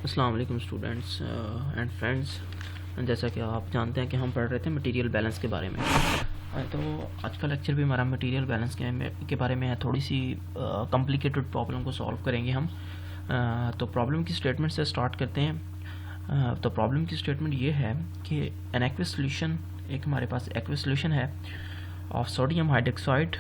अस्सलाम वालेकुम students and friends. जैसा कि आप जानते हैं कि हम पढ़ रहे थे मटेरियल बैलेंस के बारे में। तो आज का लेक्चर भी हमारा मटेरियल बैलेंस के बारे में है। थोड़ी सी कॉम्प्लिकेटेड प्रॉब्लम को सॉल्व करेंगे हम। तो प्रॉब्लम की स्टेटमेंट से स्टार्ट करते हैं। तो प्रॉब्लम की स्टेटमेंट ये है कि एन एक्वस सॉल्यूशन, एक हमारे पास एक्वस सॉल्यूशन है ऑफ सोडियम हाइड्रोक्साइड।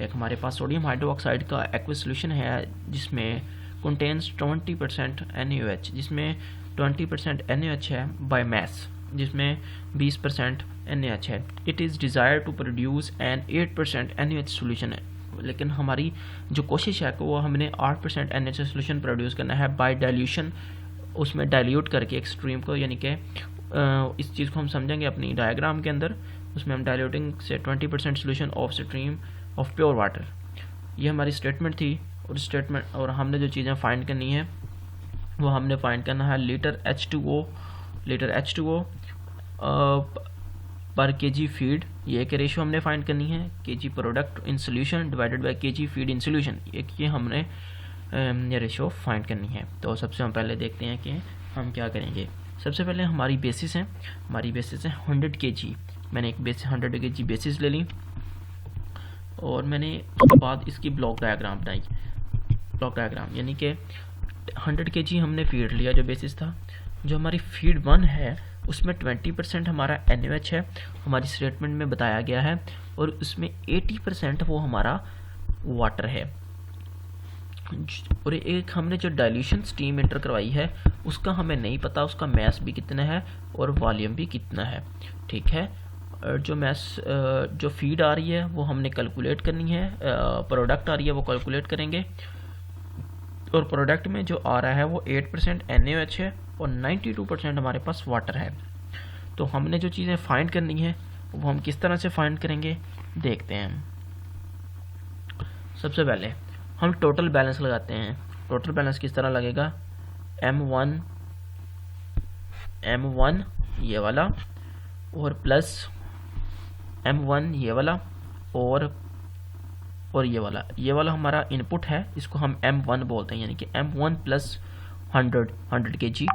एक हमारे पास सोडियम हाइड्रोक्साइड का एक्वस सॉल्यूशन है जिसमें contains 20% NaOH, जिसमें 20% NaOH है बाय मास, जिसमें 20% NaOH है। It is desire to produce an 8% NaOH solution है, लेकिन हमारी जो कोशिश है कि वो हमने 8% NaOH सोल्यूशन प्रोड्यूस करना है बाय डाइल्यूशन, उसमें डाइल्यूट करके एक स्ट्रीम को, यानी कि इस चीज़ को हम समझेंगे अपनी डायग्राम के अंदर। उसमें हम डाइल्यूटिंग से 20% solution of stream of pure water. ये हमारी स्टेटमेंट थी। और हमने जो चीज़ें फाइंड करनी है वो हमने फाइंड करना है लीटर H2O पर केजी फीड। ये के रेशो हमने फाइंड करनी है, KG product in solution divided by KG feed in solution. ये हमने ये रेशो फाइंड करनी है। तो सबसे हम पहले देखते हैं कि हम क्या करेंगे। सबसे पहले हमारी बेसिस है 100 kg। मैंने एक 100 kg बेसिस ले ली और मैंने उसके बाद इसकी ब्लॉक डायग्राम बनाई। ब्लॉक डायग्राम यानी कि 100 kg हमने फीड लिया जो बेसिस था। जो हमारी फीड 1 है उसमें 20% हमारा NaOH है, हमारी स्टेटमेंट में बताया गया है, और उसमें 80% वो हमारा वाटर है। और एक हमने जो डाइल्यूशन स्टीम एंटर करवाई है उसका हमें नहीं पता, उसका मैस भी कितना है और वॉल्यूम भी कितना है। ठीक है, जो मैस जो फीड आ रही है वो हमने कैलकुलेट करनी है, प्रोडक्ट आ रही है वो कैलकुलेट करेंगे। और प्रोडक्ट में जो आ रहा है वो 8% NaOH है और 92% हमारे पास वाटर है। तो हमने जो चीज़ें फाइंड करनी है वो हम किस तरह से फाइंड करेंगे देखते हैं। सबसे पहले हम टोटल बैलेंस लगाते हैं। टोटल बैलेंस किस तरह लगेगा, M1 ये वाला और प्लस M1 ये वाला और ये वाला हमारा इनपुट है, इसको हम M1 बोलते हैं, यानी कि M1 plus 100 kg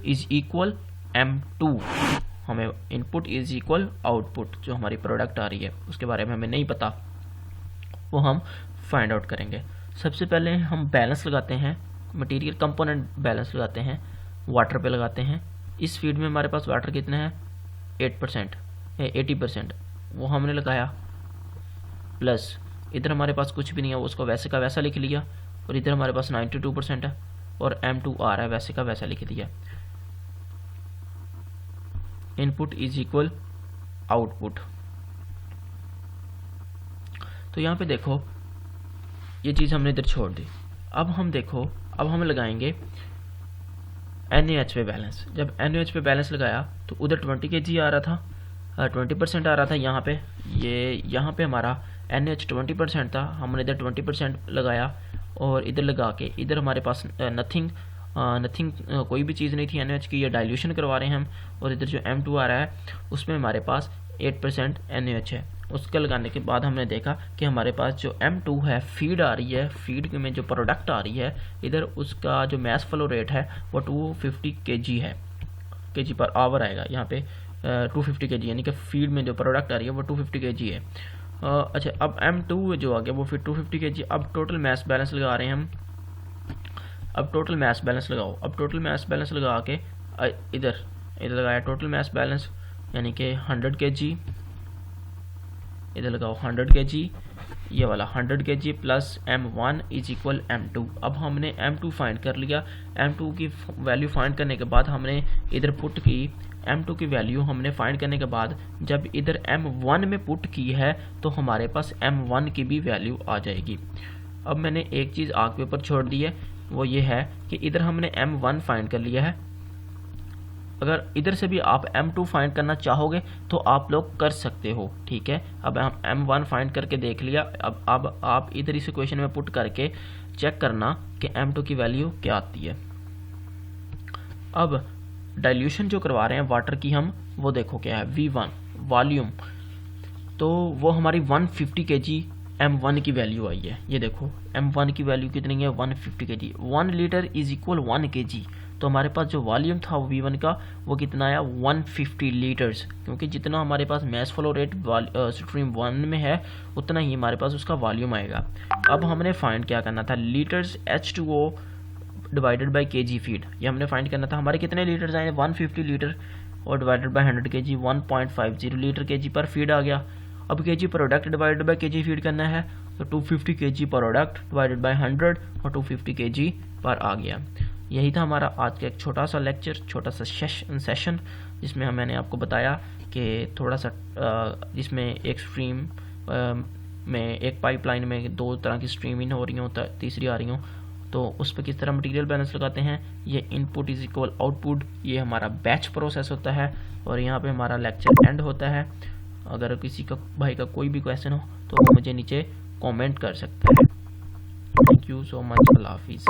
is equal M2। हमें इनपुट इज इक्वल आउटपुट, जो हमारी प्रोडक्ट आ रही है उसके बारे में हमें नहीं पता, वो हम फाइंड आउट करेंगे। सबसे पहले हम बैलेंस लगाते हैं, मटेरियल कंपोनेंट बैलेंस लगाते हैं, वाटर पे लगाते हैं। इस फीड में हमारे पास वाटर कितना है 80%, वो हमने लगाया, प्लस इधर हमारे पास कुछ भी नहीं है, उसको वैसे का वैसा लिख लिया, और इधर हमारे पास 92% है और M2 आ रहा है, वैसे का वैसा लिख दिया। Input is equal output. तो यहाँ पे देखो ये चीज़ हमने इधर छोड़ दी। अब हम देखो, अब हम लगाएंगे NaOH पे बैलेंस। जब NaOH पे बैलेंस लगाया तो उधर 20 kg आ रहा था, 20% आ रहा था। यहाँ पे हमारा NaOH 20% था, हमने इधर 20% लगाया और इधर लगा के इधर हमारे पास नथिंग कोई भी चीज़ नहीं थी NaOH की, ये डाइल्यूशन करवा रहे हैं हम। और इधर जो M2 आ रहा है उसमें हमारे पास 8% NaOH है। उसका लगाने के बाद हमने देखा कि हमारे पास जो M2 है फीड आ रही है, फीड में जो प्रोडक्ट आ रही है इधर, उसका जो मैस फ्लो रेट है वो 250 kg है, kg पर आवर आएगा यहाँ पे 250 kg, यानी कि फीड में जो प्रोडक्ट आ रही है वो 250 kg है। अच्छा, अब M2 जो आ गया वो फिर 250 kg। अब टोटल मैस बैलेंस लगा रहे हैं हम। अब टोटल मैस बैलेंस लगाओ। अब टोटल मैस बैलेंस लगा के इधर लगाया टोटल मैस बैलेंस, यानी कि 100 kg, इधर लगाओ 100 kg, ये वाला 100 kg plus M1 is equal M2। अब हमने M2 फाइंड कर लिया। M2 की वैल्यू फाइंड करने के बाद हमने इधर पुट की। M2 की वैल्यू हमने फाइंड करने के बाद जब इधर M1 में पुट की है तो हमारे पास M1 की भी वैल्यू आ जाएगी। अब मैंने एक चीज़ आग के ऊपर छोड़ दी है, वो ये है कि इधर हमने M1 फाइंड कर लिया है। अगर इधर से भी आप M2 फाइंड करना चाहोगे तो आप लोग कर सकते हो। ठीक है, अब हम M1 फाइंड करके देख लिया। अब आप इधर इस इक्वेशन में पुट करके चेक करना कि M2 की वैल्यू क्या आती है। अब डाइल्यूशन जो करवा रहे हैं वाटर की हम, वो देखो क्या है V1 वॉल्यूम, तो वो हमारी 150 kg M1 की वैल्यू आई है। ये देखो M1 की वैल्यू कितनी है 150 kg। 1 litre is equal 1 kg। तो हमारे पास जो वॉल्यूम था V1 का वो कितना आया 150 लीटर्स, क्योंकि जितना हमारे पास मैस फ्लो रेट स्ट्रीम 1 में है उतना ही हमारे पास उसका वॉल्यूम आएगा। अब हमने फाइंड क्या करना था, litres H2O divided by kg feed. ये हमने फाइंड करना था। हमारे कितने लीटर्स आए 150 लीटर और divided by 100 kg 1.50 litre kg पर फीड आ गया। अब kg product divided by kg feed करना है तो 250 kg प्रोडक्ट डिवाइडेड बाई 100 और 250 kg पर आ गया। यही था हमारा आज का एक छोटा सा लेक्चर, छोटा सा सेशन जिसमें मैंने आपको बताया कि थोड़ा सा जिसमें एक स्ट्रीम में एक पाइपलाइन में दो तरह की स्ट्रीम इन हो रही हो, तीसरी आ रही हो, तो उस पर किस तरह मटेरियल बैलेंस लगाते हैं। ये इनपुट इज इक्वल आउटपुट, ये हमारा बैच प्रोसेस होता है और यहाँ पे हमारा लेक्चर एंड होता है। अगर किसी का भाई का कोई भी क्वेश्चन हो तो वो मुझे नीचे कमेंट कर सकता है। थैंक यू सो मच, अल्लाह हाफिज़।